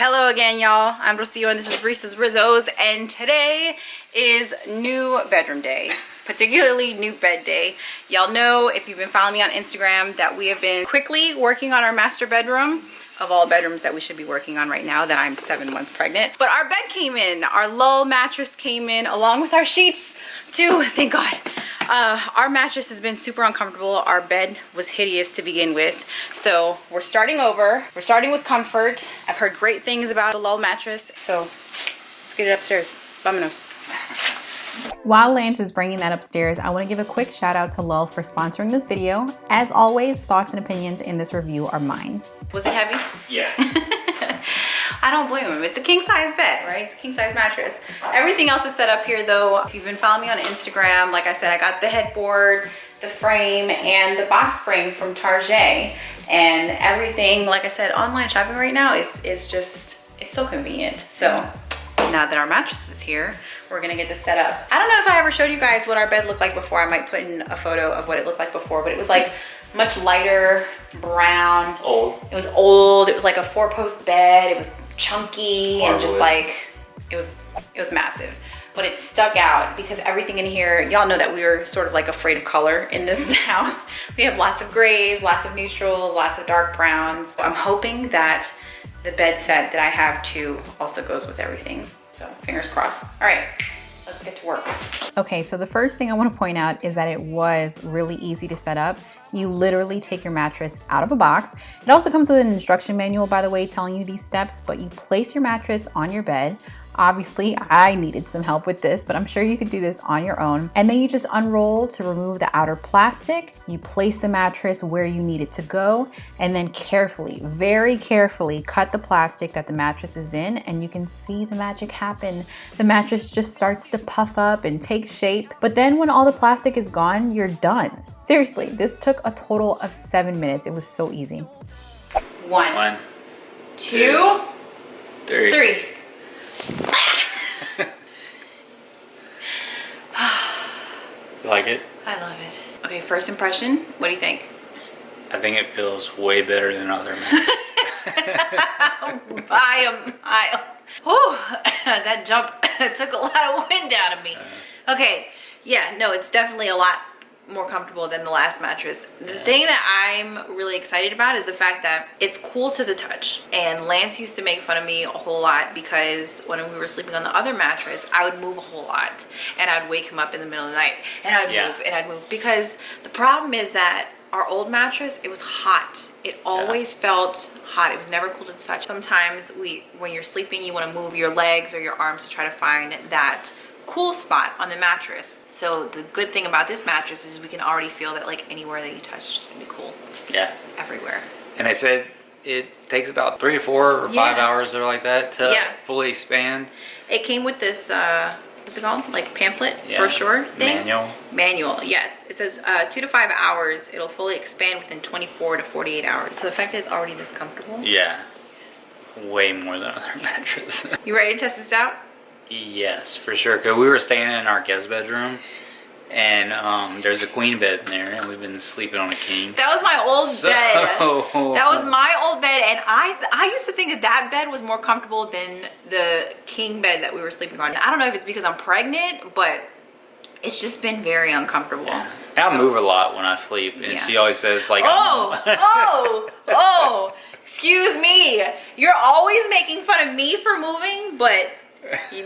Hello again, y'all. I'm Rocio and this is Reese's Rizzos, and today is new bedroom day, particularly new bed day. Y'all know, if you've been following me on Instagram, that we have been quickly working on our master bedroom of all bedrooms that we should be working on right now that I'm 7 months pregnant. But our bed came in, our Lull mattress came in along with our sheets too, thank God. Our mattress has been super uncomfortable. Our bed was hideous to begin with. So we're starting over. We're starting with comfort. I've heard great things about the Lull mattress. So let's get it upstairs. Vámonos. While Lance is bringing that upstairs, I want to give a quick shout out to Lull for sponsoring this video. As always, thoughts and opinions in this review are mine. Was it heavy? Yeah. I don't blame him. It's a king size bed, right? It's a king size mattress. Everything else is set up here though. If you've been following me on Instagram, like I said, I got the headboard, the frame, and the box spring from Target. And everything, like I said, online shopping right now is just, it's so convenient. So now that our mattress is here, we're gonna get this set up. I don't know if I ever showed you guys what our bed looked like before. I might put in a photo of what it looked like before, but it was like much lighter brown. Old. It was old. It was like a 4-post bed. It was chunky and just like, it was massive. But it stuck out because everything in here, y'all know that we were sort of like afraid of color in this house. We have lots of grays, lots of neutrals, lots of dark browns. I'm hoping that the bed set that I have too also goes with everything. So fingers crossed. All right, let's get to work. Okay, so the first thing I want to point out is that it was really easy to set up. You literally take your mattress out of a box. It also comes with an instruction manual, by the way, telling you these steps, but you place your mattress on your bed. Obviously, I needed some help with this, but I'm sure you could do this on your own. And then you just unroll to remove the outer plastic. You place the mattress where you need it to go, and then carefully, very carefully cut the plastic that the mattress is in, and you can see the magic happen. The mattress just starts to puff up and take shape. But then when all the plastic is gone, you're done. Seriously, this took a total of 7 minutes. It was so easy. One, two, three. You like it? I love it. Okay, first impression, what do you think? I think it feels way better than other mattresses. By a mile. Whew, that jump took a lot of wind out of me. Okay, yeah, no, it's definitely a lot more comfortable than the last mattress. The thing that I'm really excited about is the fact that it's cool to the touch. And Lance used to make fun of me a whole lot because when we were sleeping on the other mattress, I would move a whole lot and I'd wake him up in the middle of the night and I'd move because the problem is that our old mattress, it was hot. It always felt hot. It was never cool to the touch. Sometimes when you're sleeping, you want to move your legs or your arms to try to find that cool spot on the mattress. So the good thing about this mattress is we can already feel that like anywhere that you touch is just gonna be cool. Yeah. Everywhere. And they said it takes about 3 or 4 or 5 hours or like that to fully expand. It came with this, what's it called? Like pamphlet, brochure thing? Manual, yes. It says 2 to 5 hours. It'll fully expand within 24 to 48 hours. So the fact that it's already this comfortable. Yeah. Way more than other mattresses. You ready to test this out? Yes, for sure. Cause we were staying in our guest bedroom, and there's a queen bed in there, and we've been sleeping on a king. That was my old bed. That was my old bed, and I used to think that bed was more comfortable than the king bed that we were sleeping on. I don't know if it's because I'm pregnant, but it's just been very uncomfortable. Yeah. And I move a lot when I sleep, and she always says like, excuse me. You're always making fun of me for moving, but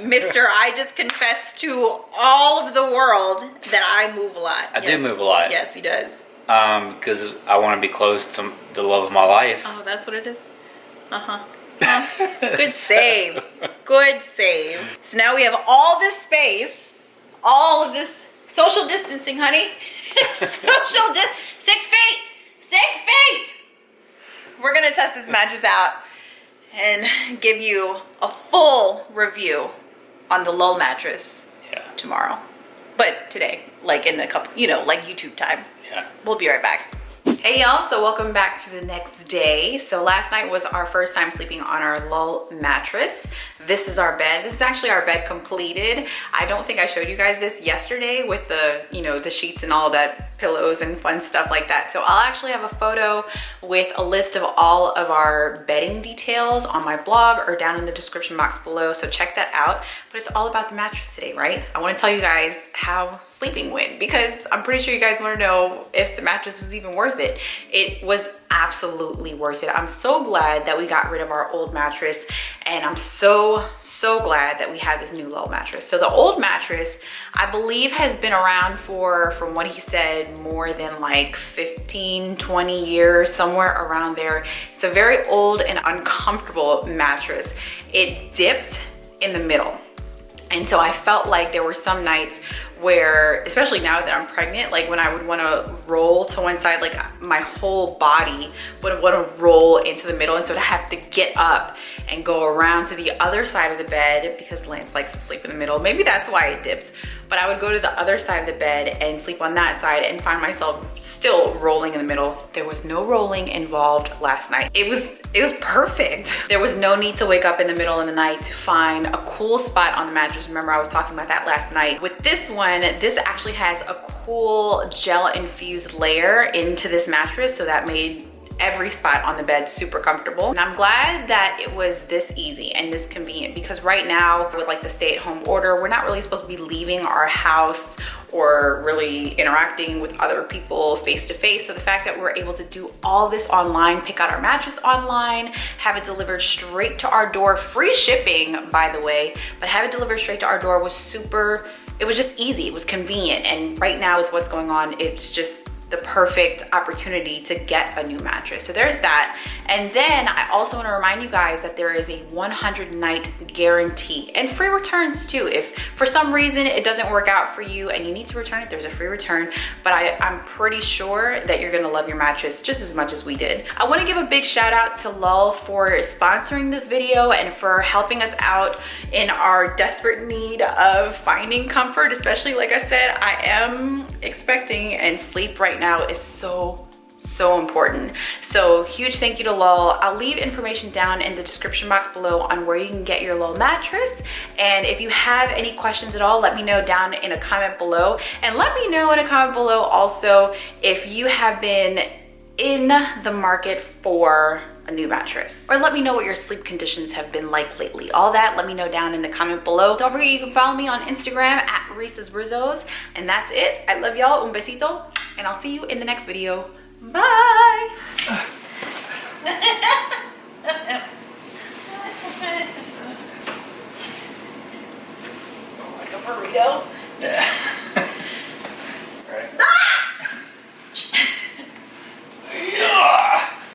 Mister, I just confessed to all of the world that I move a lot. I do move a lot. Yes, he does. Because I want to be close to the love of my life. Oh, that's what it is? Good save. Good save. So now we have all this space, all of this social distancing, honey. 6 feet. 6 feet. We're going to test this mattress out and give you a full review on the Lull mattress tomorrow. But today, like in a couple, like YouTube time. Yeah. We'll be right back. Hey y'all, so welcome back to the next day. So last night was our first time sleeping on our Lull mattress. This is our bed. This is actually our bed completed. I don't think I showed you guys this yesterday with the, the sheets and all that, pillows and fun stuff like that. So I'll actually have a photo with a list of all of our bedding details on my blog or down in the description box below. So check that out. But it's all about the mattress today, right? I want to tell you guys how sleeping went because I'm pretty sure you guys want to know if the mattress was even worth it. It was absolutely worth it. I'm so glad that we got rid of our old mattress, and I'm so glad that we have this new Lull mattress. So the old mattress, I believe, has been around for, from what he said, more than like 15, 20 years, somewhere around there. It's a very old and uncomfortable mattress. It dipped in the middle. And so I felt like there were some nights where, especially now that I'm pregnant, like when I would want to roll to one side, like my whole body would want to roll into the middle. And so to have to get up and go around to the other side of the bed, because Lance likes to sleep in the middle. Maybe that's why it dips. But I would go to the other side of the bed and sleep on that side and find myself still rolling in the middle. There was no rolling involved last night. It was perfect. There was no need to wake up in the middle of the night to find a cool spot on the mattress. Remember, I was talking about that last night. With this one, this actually has a cool gel infused layer into this mattress, so that made every spot on the bed super comfortable. And I'm glad that it was this easy and this convenient, because right now with like the stay-at-home order, we're not really supposed to be leaving our house or really interacting with other people face to face. So the fact that we're able to do all this online, pick out our mattress online, have it delivered straight to our door, free shipping by the way, but have it delivered straight to our door was it was just easy, it was convenient. And right now with what's going on, it's just the perfect opportunity to get a new mattress. So there's that. And then I also want to remind you guys that there is a 100-night guarantee and free returns too. If for some reason it doesn't work out for you and you need to return it, there's a free return. But I'm pretty sure that you're gonna love your mattress just as much as we did. I want to give a big shout out to Lull for sponsoring this video and for helping us out in our desperate need of finding comfort, especially like I said, I am expecting, and sleep right now is so important. So huge thank you to Lull. I'll leave information down in the description box below on where you can get your Lull mattress. And if you have any questions at all, let me know down in a comment below. And let me know in a comment below also if you have been in the market for a new mattress, or let me know what your sleep conditions have been like lately. All that, let me know down in the comment below. Don't forget, you can follow me on Instagram at Reese's Rizzos. And that's it. I love y'all. Un besito. And I'll see you in the next video. Bye. Like a burrito.